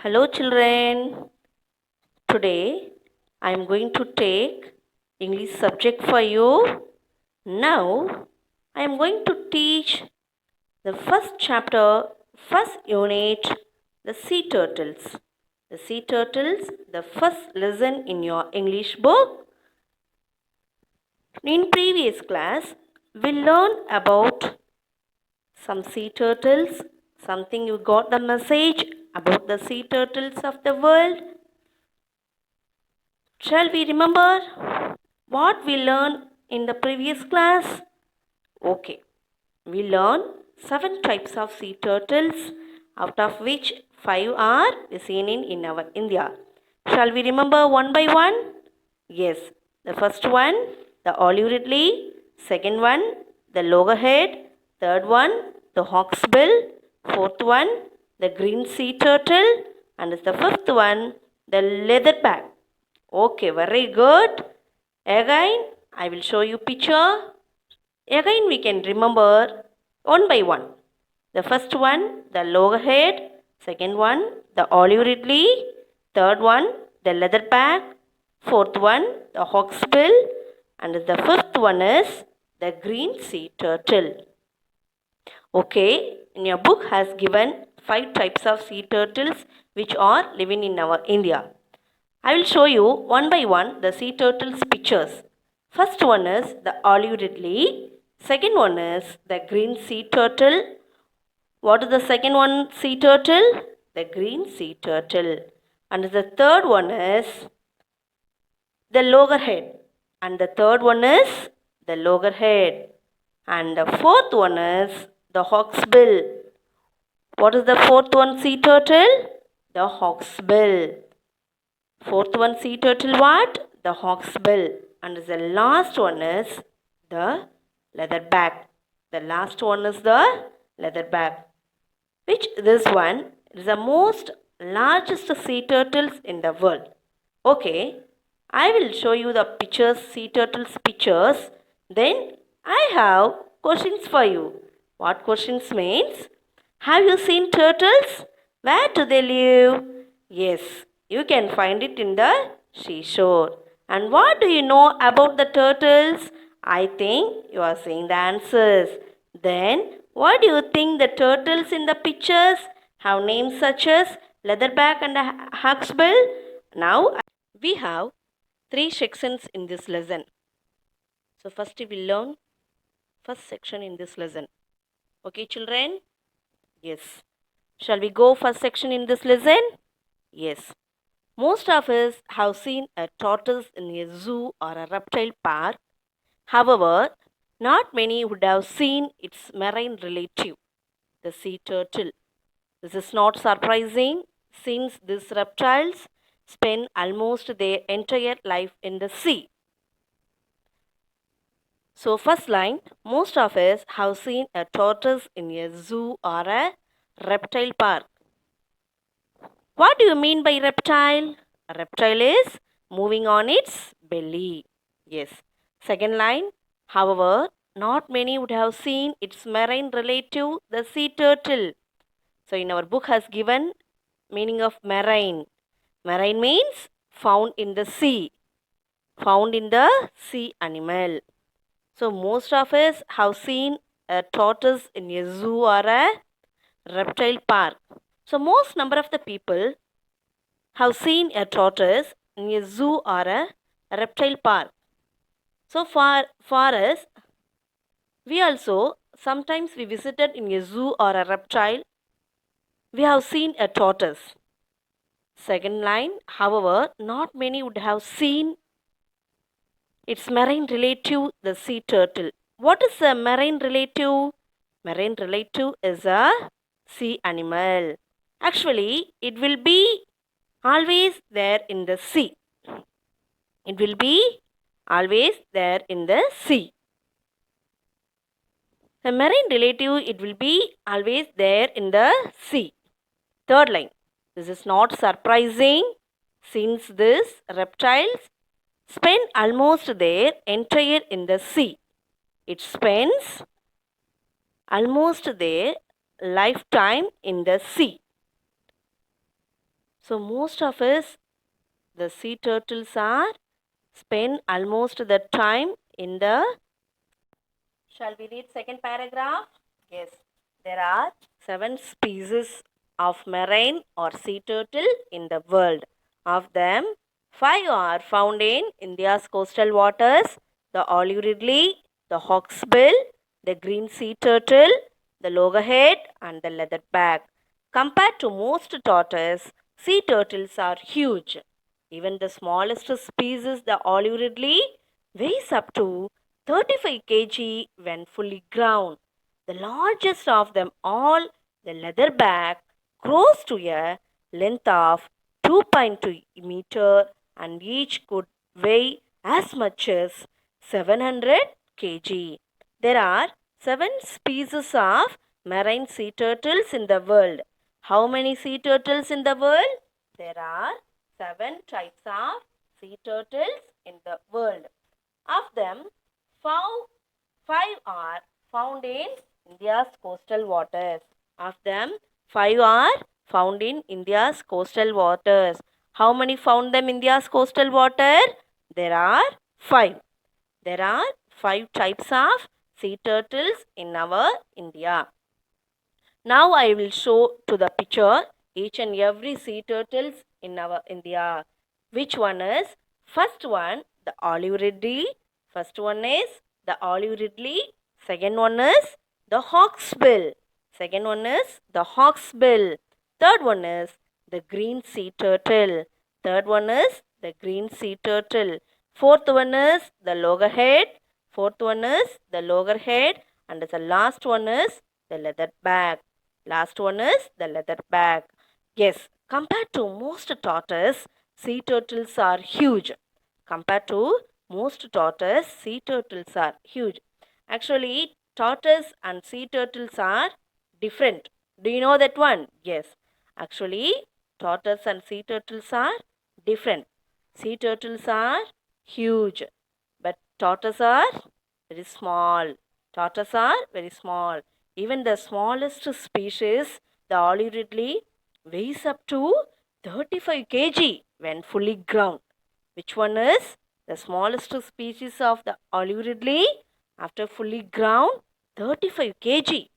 Hello children. Today I am going to take English subject for you. Now I am going to teach the first chapter, first unit, the sea turtles. The sea turtles, the first lesson in your English book. In previous class, we learned about some sea turtles, something you got the message about the sea turtles of the world. Shall we remember what we learned in the previous class? Okay, we learned 7 types of sea turtles, out of which 5 are seen in our India. Shall we remember one by one? Yes, the first one, the olive ridley, second one, the loggerhead, third one, the hawksbill, fourth one, the green sea turtle, and the fifth one, the leatherback. Okay, very good. Again, I will show you picture. Again, we can remember one by one. The first one, the loggerhead. Second one, the olive ridley. Third one, the leatherback. Fourth one, the hawksbill. And the fifth one is the green sea turtle. Okay, in your book has given 5 types of sea turtles which are living in our India. I will show you one by one the sea turtles pictures. First one is the olive ridley. Second one is the green sea turtle. What is the second one sea turtle? The green sea turtle. And the third one is the loggerhead. And the third one is the loggerhead. And the fourth one is the hawksbill. What is the fourth one sea turtle? The hawksbill. Fourth one sea turtle what? The hawksbill. And the last one is the leatherback. The last one is the leatherback. Which this one is the most largest sea turtles in the world. Okay, I will show you the pictures, sea turtles pictures. Then I have questions for you. What questions means? Have you seen turtles? Where do they live? Yes, you can find it in the seashore. And what do you know about the turtles? I think you are seeing the answers. Then, what do you think the turtles in the pictures have names such as leatherback and hawksbill? Now, we have 3 sections in this lesson. So, first we will learn first section in this lesson. Okay, children? Yes. Shall we go first section in this lesson? Yes. Most of us have seen a tortoise in a zoo or a reptile park. However, not many would have seen its marine relative, the sea turtle. This is not surprising since these reptiles spend almost their entire life in the sea. So, first line, most of us have seen a tortoise in a zoo or a reptile park. What do you mean by reptile? A reptile is moving on its belly. Yes. Second line, however, not many would have seen its marine relative, the sea turtle. So, in our book has given meaning of marine. Marine means found in the sea. Found in the sea animal. So, most of us have seen a tortoise in a zoo or a reptile park. So, most number of the people have seen a tortoise in a zoo or a reptile park. So, for us, we also sometimes we visited in a zoo or a reptile, we have seen a tortoise. Second line, however, not many would have seen its marine relative, the sea turtle. What is a marine relative? Marine relative is a sea animal. Actually, it will be always there in the sea. It will be always there in the sea. The marine relative, it will be always there in the sea. Third line. This is not surprising since these reptiles spend almost their entire in the sea. It spends almost their lifetime in the sea. So most of us, the sea turtles are spend almost the time in the. Shall we read second paragraph? Yes. There are 7 species of marine or sea turtle in the world. Of them, 5 are found in India's coastal waters: the olive ridley, the hawksbill, the green sea turtle, the loggerhead, and the leatherback. Compared to most tortoises, sea turtles are huge. Even the smallest species, the olive ridley, weighs up to 35 kg when fully grown. The largest of them all, the leatherback, grows to a length of 2.2 meter and each could weigh as much as 700 kg. There are 7 species of marine sea turtles in the world. How many sea turtles in the world? There are 7 types of sea turtles in the world. Of them, five are found in India's coastal waters. Of them, 5 are found in India's coastal waters. How many found them in India's coastal water? There are 5. There are 5 types of sea turtles in our India. Now I will show to the picture each and every sea turtles in our India. Which one is? First one, the olive ridley. First one is the olive ridley. Second one is the hawksbill. Second one is the hawksbill. Third one is the green sea turtle. Third one is the green sea turtle. Fourth one is the loggerhead. Fourth one is the loggerhead. And the last one is the leatherback. Last one is the leatherback. Yes, compared to most tortoises, sea turtles are huge. Compared to most tortoises, sea turtles are huge. Actually, tortoise and sea turtles are different. Do you know that one? Yes. Actually, tortoise and sea turtles are different. Sea turtles are huge, but tortoises are very small. Tortoises are very small. Even the smallest species, the olive ridley, weighs up to 35 kg when fully grown. Which one is the smallest species of the olive ridley? After fully ground, 35 kg.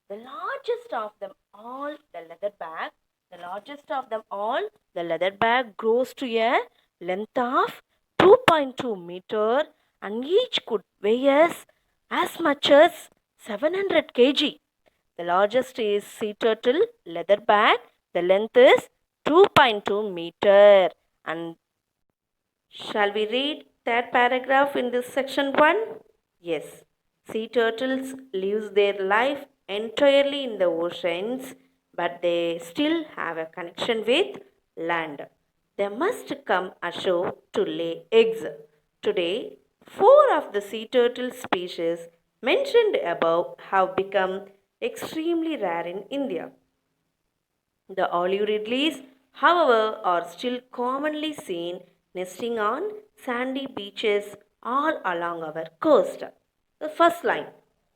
The largest of them all, the leatherback, the largest of them all, the leatherback grows to a length of 2.2 meter and each could weigh as much as 700 kg. The largest is sea turtle, leatherback. The length is 2.2 meter. And shall we read that paragraph in this section 1? Yes. Sea turtles live their life entirely in the oceans, but they still have a connection with land. They must come ashore to lay eggs. Today, 4 of the sea turtle species mentioned above have become extremely rare in India. The olive ridleys, however, are still commonly seen nesting on sandy beaches all along our coast. The first line,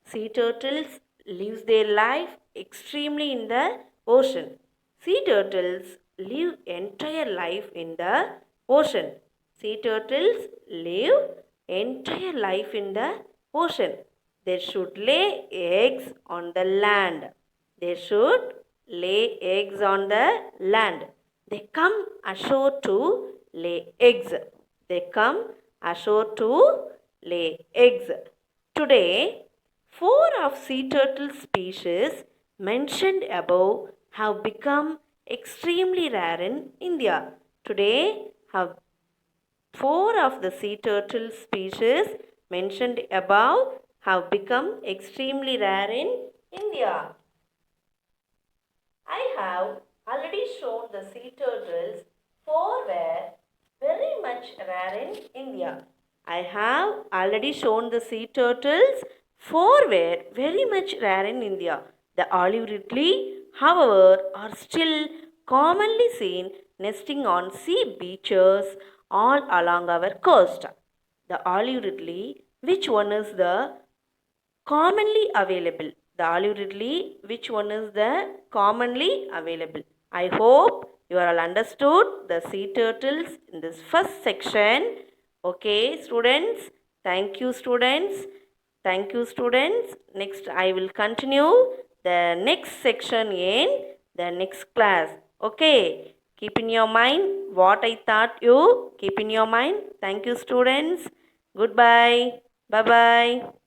sea turtles live their life extremely in the ocean. Sea turtles live entire life in the ocean. Sea turtles live entire life in the ocean. They should lay eggs on the land. They should lay eggs on the land. They come ashore to lay eggs. They come ashore to lay eggs. Today, Four of sea turtle species mentioned above have become extremely rare in India. Today, have four of the sea turtle species mentioned above have become extremely rare in India. I have already shown the sea turtles. Four were very much rare in India. I have already shown the sea turtles. Four were very much rare in India. The olive ridley, however, are still commonly seen nesting on sea beaches all along our coast. The olive ridley, which one is the commonly available? The olive ridley, which one is the commonly available? I hope you all understood the sea turtles in this first section. Okay students, thank you students, thank you students. Next I will continue the next section in the next class. Okay, keep in your mind what I taught you. Keep in your mind. Thank you students. Goodbye. Bye bye.